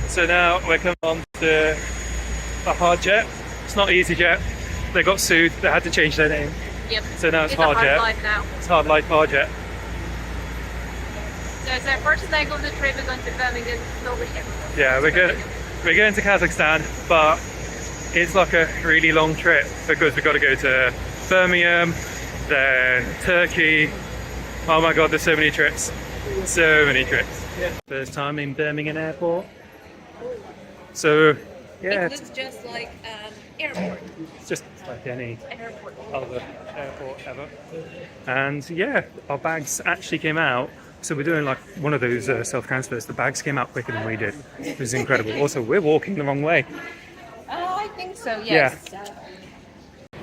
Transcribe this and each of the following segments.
So now we're coming on to a hard jet. It's not EasyJet. They got sued. They had to change their name. Yep. So now it's hard jet. Life now. It's hard life hard jet. So it's our first leg of the trip. We're going to Birmingham. Yeah, we're going to Kazakhstan, but it's like a really long trip because we've got to go to Birmingham, then Turkey. Oh my god, there's so many trips. So many trips. Yeah. First time in Birmingham airport. So, yeah. It looks just like an airport. It's just like any Airport. other airport ever. And yeah, our bags actually came out. So we're doing like one of those self-transfers. The bags came out quicker than we did. It was incredible. Also, we're walking the wrong way. Oh, I think so, yes. Yeah.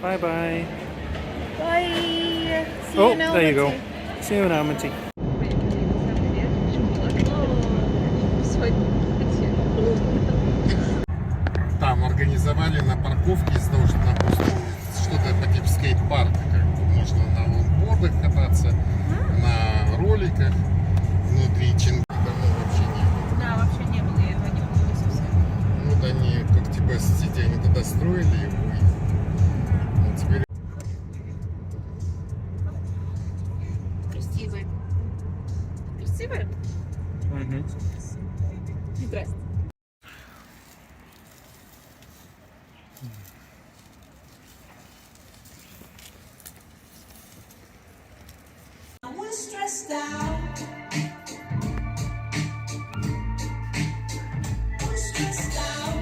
Bye-bye. Bye. See Oh, you now, there you go. Matty. See you in Almaty. Там организовали на парковке из-за того, что там что-то по типу скейт-парка, как бы можно на лонгбордах кататься, на роликах внутри Чингиза давно вообще не было. Да, вообще не было, я его не помню совсем. Вот они, как типа сети, они тогда строили его, и теперь... Красивый. Красивый? Угу. Здрасте. Stressed out. We're stressed out.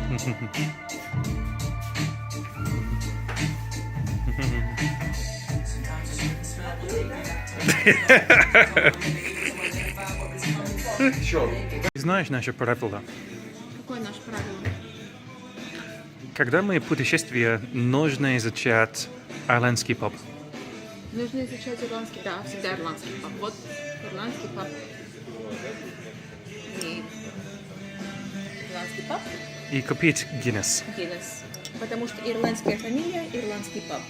Знаешь наше правило? Какое наше правило? Когда мы путешествие, нужно изучать ирландский паб. Нужно изучать ирландский, да, всегда ирландский паб. Вот ирландский паб. И ирландский паб. И купить Гиннес. Гиннес. Потому что ирландская фамилия, ирландский паб.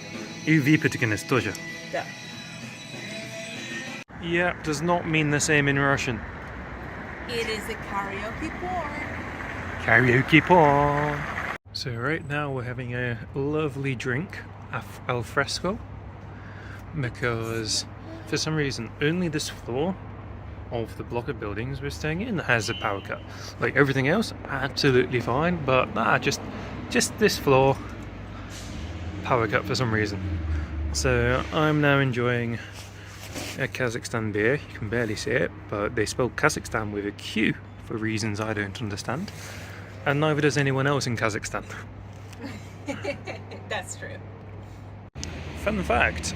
И выпить Гиннес тоже. Да. Yeah, does not mean the same in Russian. It is a karaoke bar. Karaoke bar. So right now we're having a lovely drink, al fresco, because for some reason only this floor of the block of buildings we're staying in has a power cut. Like everything else, absolutely fine, but just this floor, power cut for some reason. So I'm now enjoying a Kazakhstan beer. You can barely see it, but they spelled Kazakhstan with a Q for reasons I don't understand. And neither does anyone else in Kazakhstan. That's true. Fun fact,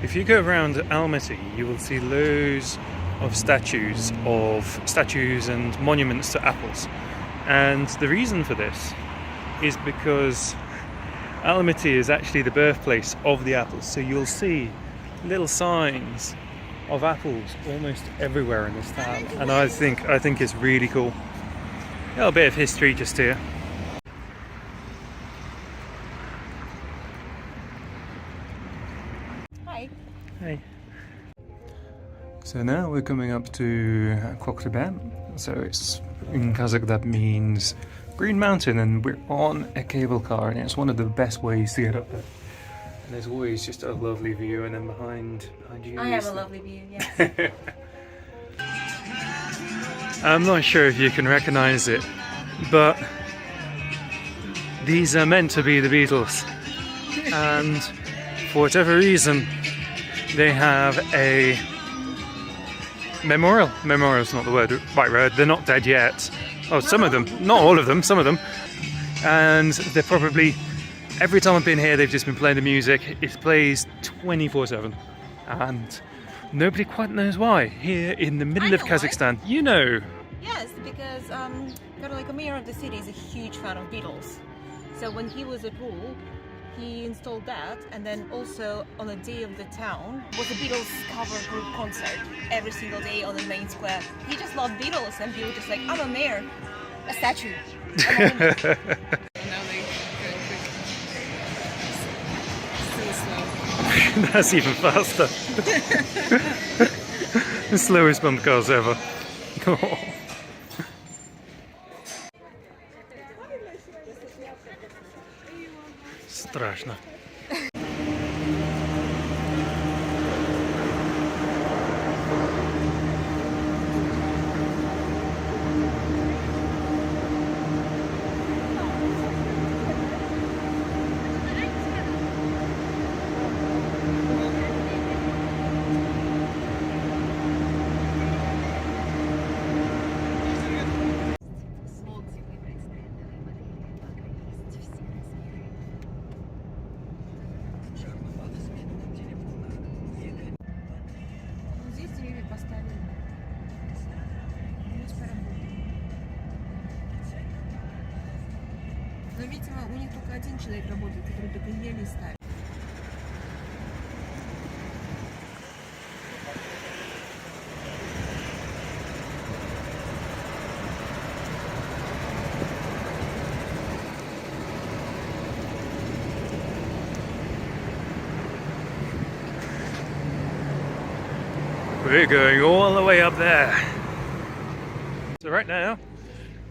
if you go around Almaty, you will see loads of statues and monuments to apples. And the reason for this is because Almaty is actually the birthplace of the apples. So you'll see little signs of apples almost everywhere in this town. And I think it's really cool. A little bit of history just here. Hi. Hey. So now we're coming up to Koktebel. So it's in Kazakh that means Green Mountain, and we're on a cable car, and it's one of the best ways to get up there. And there's always just a lovely view, and then behind you. I have a lovely view, yes. I'm not sure if you can recognize it, but these are meant to be the Beatles, and for whatever reason they have a memorial. Memorial is not the right word. They're not dead yet. Oh, some of them, not all of them, some of them. And they're probably, every time I've been here, they've just been playing the music. It plays 24/7, and nobody quite knows why. Here in the middle of Kazakhstan, you know. Yes, because like a mayor of the city is a huge fan of Beatles. So when he was at rule, he installed that, and then also on the day of the town was a Beatles cover group concert every single day on the main square. He just loved Beatles, and people just like, I'm a mayor, a statue. Now they go quick. Still slow. That's even faster. The slowest bump cars ever. Страшно. Здесь деревья поставили. Здесь поработали. Но, видимо, у них только один человек работает, который только еле ставит. We're going all the way up there. So right now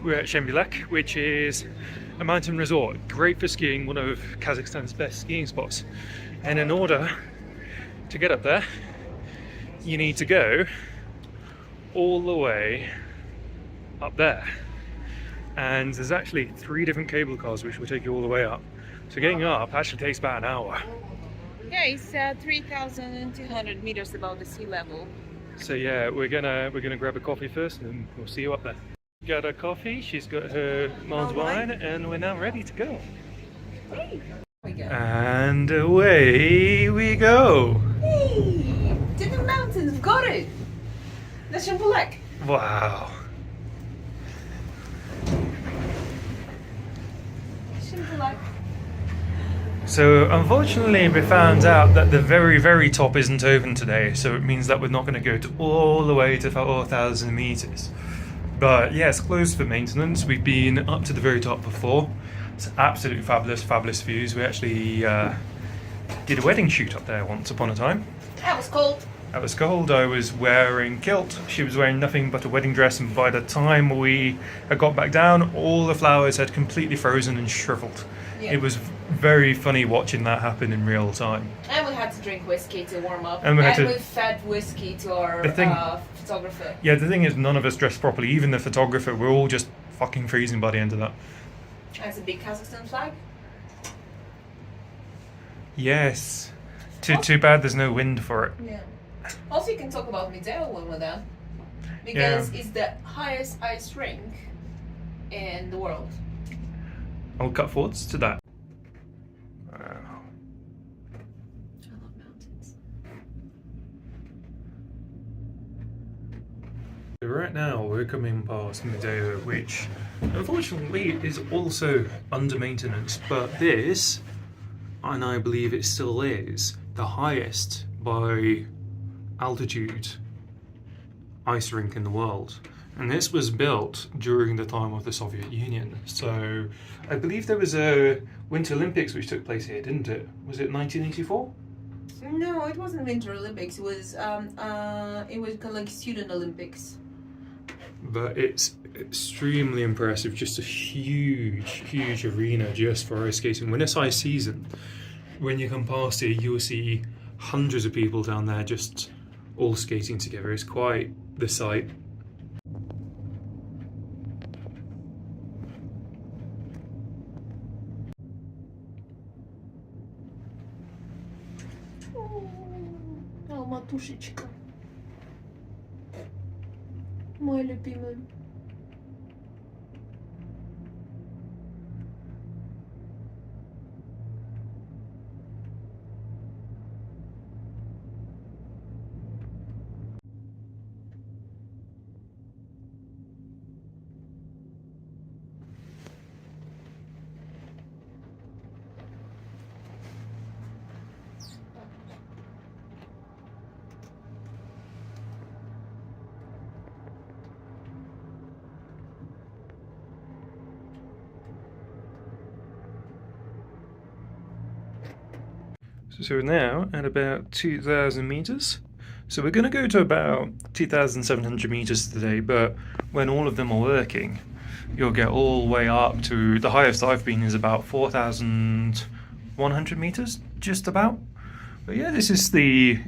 we're at Shembulak, which is a mountain resort, great for skiing, one of Kazakhstan's best skiing spots. And in order to get up there, you need to go all the way up there. And there's actually 3 different cable cars which will take you all the way up. So getting up actually takes about an hour. Yeah, it's 3,200 meters above the sea level. So yeah, we're gonna grab a coffee first, and we'll see you up there. Got a coffee. She's got her mulled wine, and we're now ready to go. Hey, we go. And away we go. Hey, to the mountains, got it. The Shembulak. Wow. Shembulak. So unfortunately we found out that the very, very top isn't open today, so it means that we're not going to go to all the way to 4,000 meters. But yeah, it's closed for maintenance. We've been up to the very top before. It's absolutely fabulous, fabulous views. We actually did a wedding shoot up there once upon a time. That was cold. That was cold. I was wearing kilt. She was wearing nothing but a wedding dress, and by the time we had got back down, all the flowers had completely frozen and shriveled. Yeah. It was very funny watching that happen in real time. And we had to drink whiskey to warm up. And we fed whiskey to our photographer. Yeah, the thing is, none of us dressed properly. Even the photographer, we're all just fucking freezing by the end of that. That's a big Kazakhstan flag. Yes. Too bad there's no wind for it. Yeah. Also, you can talk about Medeo when we're there, because it's the highest ice rink in the world. I'll cut forwards to that. Wow. I love mountains. So right now we're coming past Medeo, which unfortunately is also under maintenance, but this, and I believe it still is, the highest by altitude ice rink in the world. And this was built during the time of the Soviet Union. So I believe there was a Winter Olympics which took place here, didn't it? Was it 1984? No, it wasn't Winter Olympics. It was kind of like Student Olympics. But it's extremely impressive. Just a huge, huge arena just for ice skating. When it's ice season, when you come past it, you will see hundreds of people down there just all skating together. It's quite the sight. Oh, матушечка. Мой любимый. So we're now at about 2,000 meters. So we're going to go to about 2,700 meters today, but when all of them are working, you'll get all the way up to, the highest I've been is about 4,000 100 meters, just about. But yeah, this is the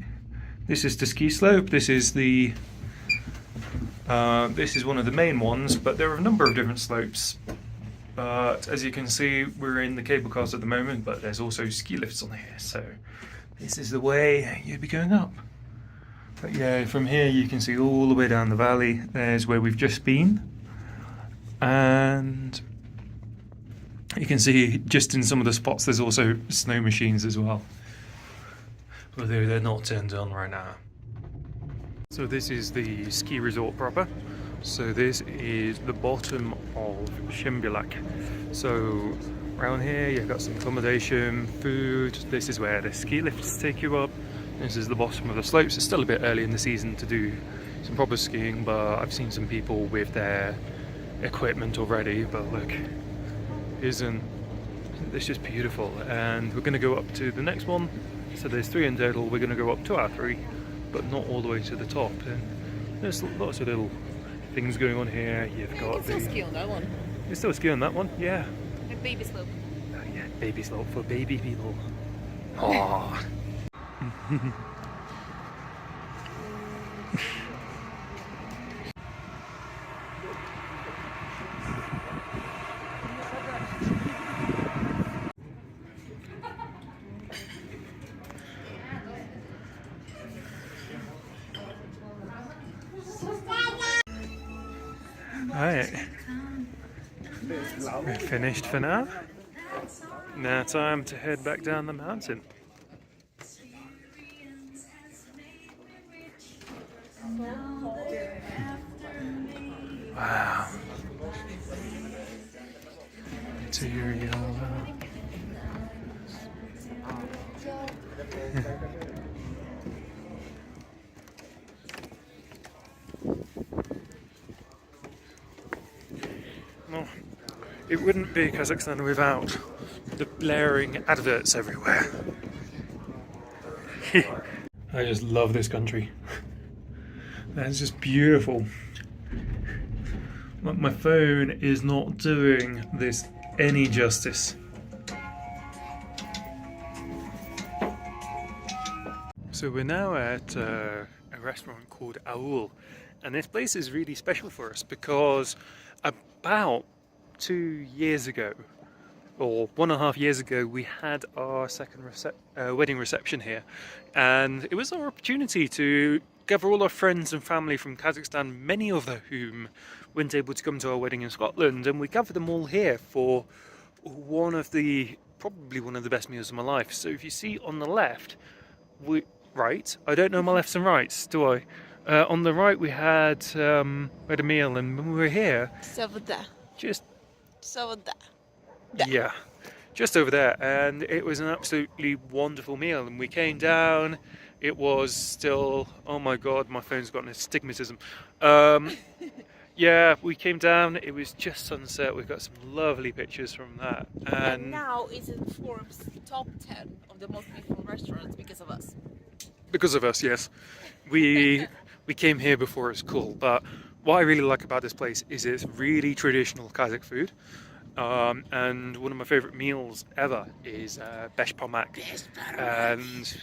ski slope. This is one of the main ones, but there are a number of different slopes. But as you can see, we're in the cable cars at the moment, but there's also ski lifts on here, so this is the way you'd be going up. But yeah, from here you can see all the way down the valley. There's where we've just been, and you can see just in some of the spots there's also snow machines as well, although they're not turned on right now. So this is the ski resort proper. So this is the bottom of Shimbulak. So around here you've got some accommodation, food. This is where the ski lifts take you up. This is the bottom of the slopes. It's still a bit early in the season to do some proper skiing, but I've seen some people with their equipment already. But look, isn't this just beautiful? And we're going to go up to the next one. So there's 3 in total. We're going to go up to our 3, but not all the way to the top. And there's lots of little things going on here. You've got You can still ski on that one. You still ski on that one? Yeah. A baby slope. Yeah, baby slope for baby people. Aww. Alright, we're finished for now. Now time to head back down the mountain. Wow. Material. Well, it wouldn't be Kazakhstan without the blaring adverts everywhere. I just love this country. That's just beautiful. My phone is not doing this any justice. So we're now at a restaurant called Aul, and this place is really special for us because about 2 years ago, or 1.5 years ago, we had our second wedding reception here, and it was our opportunity to gather all our friends and family from Kazakhstan, many of whom weren't able to come to our wedding in Scotland, and we gathered them all here for probably one of the best meals of my life. So if you see on the left, right, I don't know my lefts and rights, do I? On the right we had a meal, and when we were here, yeah, just over there, and it was an absolutely wonderful meal. And we came down, it was still, oh my god, my phone's got an astigmatism. Yeah, we came down, it was just sunset. We've got some lovely pictures from that, And now it's in Forbes top 10 of the most beautiful restaurants because of us. Because of us, yes. We came here before it's cool, but what I really like about this place is it's really traditional Kazakh food. And one of my favourite meals ever is besh pamak, and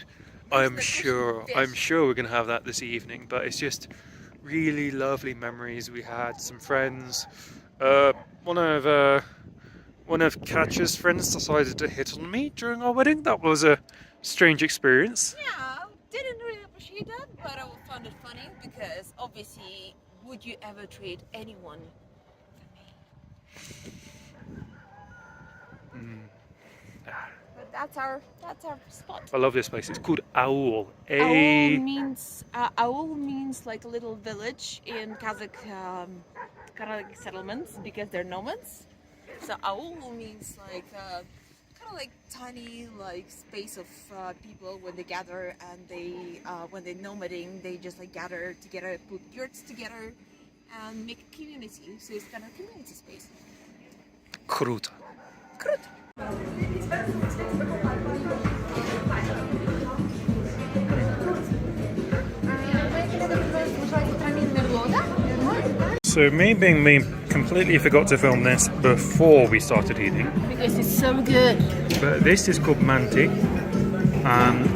I'm sure we're going to have that this evening. But it's just really lovely memories. We had some friends. One of Katya's friends decided to hit on me during our wedding. That was a strange experience. Yeah, didn't really appreciate that, but I found it funny because obviously, would you ever trade anyone for me? But that's our spot. I love this place. It's called Aul. Aul means like a little village in Kazakh settlements because they're nomads. So Aul means like kind of like tiny like space of people when they gather, and they when they're nomading, they just like gather together, put yurts together, and make a community. So it's kind of a community space. Круто. Круто. So me being me, completely forgot to film this before we started eating. Because it's so good. But this is called manti.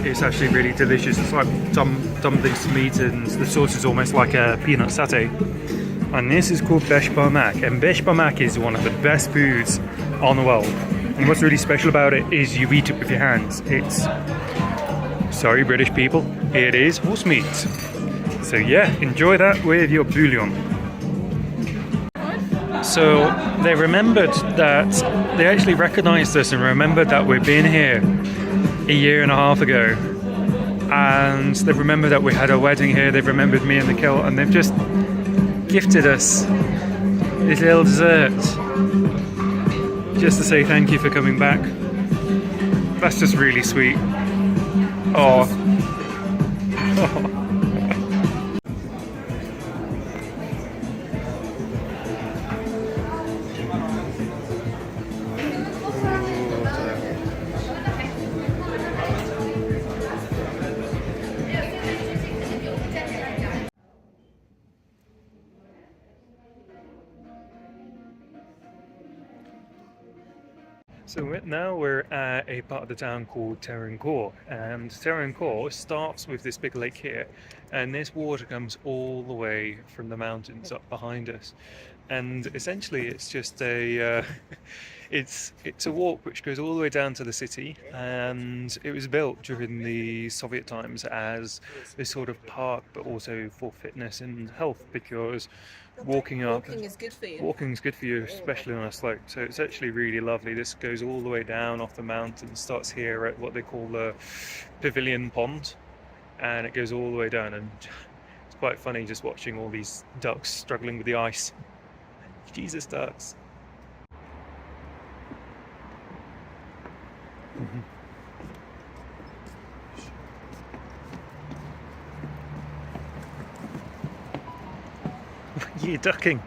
It's actually really delicious. It's like dumplings meat, and the sauce is almost like a peanut satay. And this is called besh parmak. And besh parmak is one of the best foods on the world. And what's really special about it is you eat it with your hands. It's, sorry British people, it is horse meat. So yeah, enjoy that with your bouillon. So they remembered that, they actually recognized us and remembered that we've been here a year and a half ago. And they remembered that we had a wedding here, they've remembered me and the kilt, and they've just gifted us this little dessert. Just to say thank you for coming back. That's just really sweet. Oh. So now we're at a part of the town called Terencourt, and Terencourt starts with this big lake here, and this water comes all the way from the mountains up behind us, and essentially it's just a it's a walk which goes all the way down to the city, and it was built during the Soviet times as this sort of park, but also for fitness and health, because walking is good for you. Walking is good for you, especially on a slope. So it's actually really lovely. This goes all the way down off the mountain, starts here at what they call the Pavilion Pond, and it goes all the way down. And it's quite funny just watching all these ducks struggling with the ice. Jesus, ducks. You're ducking.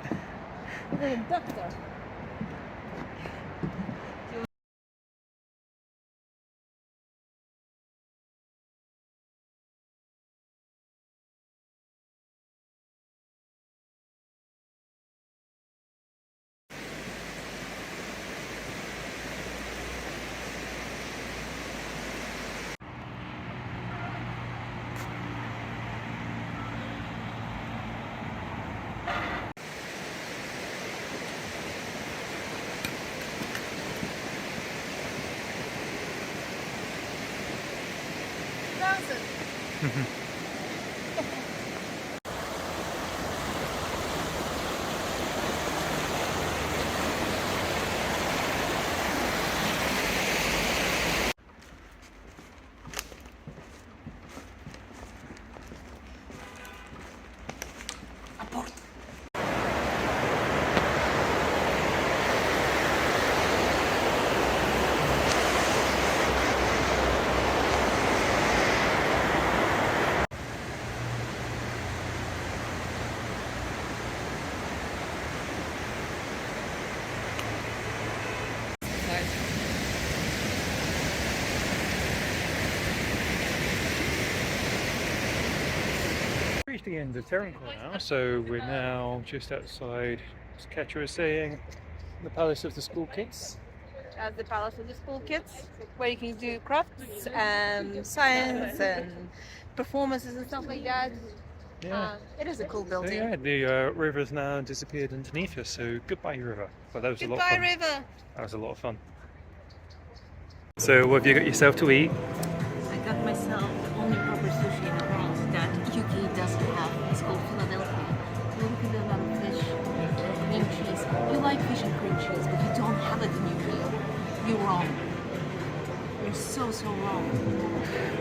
Reached the end of Terencourt now, so we're now just outside, as Ketra was saying, the Palace of the School Kids. At the Palace of the School Kids, where you can do crafts and science and performances and stuff like that. Yeah. It is a cool So building. yeah, the river's now disappeared underneath us, so goodbye river. But that was a lot of Goodbye, fun. river. That was a lot of fun. So what have you got yourself to eat? I got myself the only proper sushi in the world that UK doesn't have. It's called Philadelphia. You're looking at a lot of fish and cream cheese. You like fish and cream cheese, but you don't have it in UK. You're wrong. You're so wrong.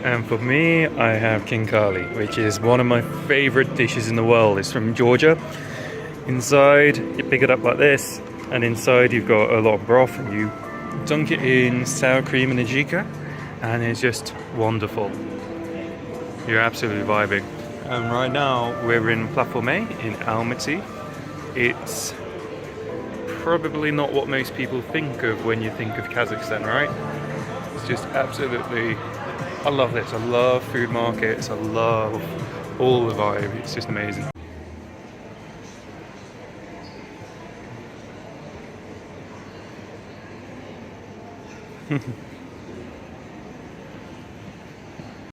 And for me, I have kinkali, which is one of my favorite dishes in the world. It's from Georgia. Inside, you pick it up like this, and inside you've got a lot of broth, and you dunk it in sour cream and ajika, and it's just wonderful. You're absolutely vibing. And right now we're in Platforme in Almaty. It's probably not what most people think of when you think of Kazakhstan, right? It's just absolutely, I love this. I love food markets. I love all the vibe. It's just amazing.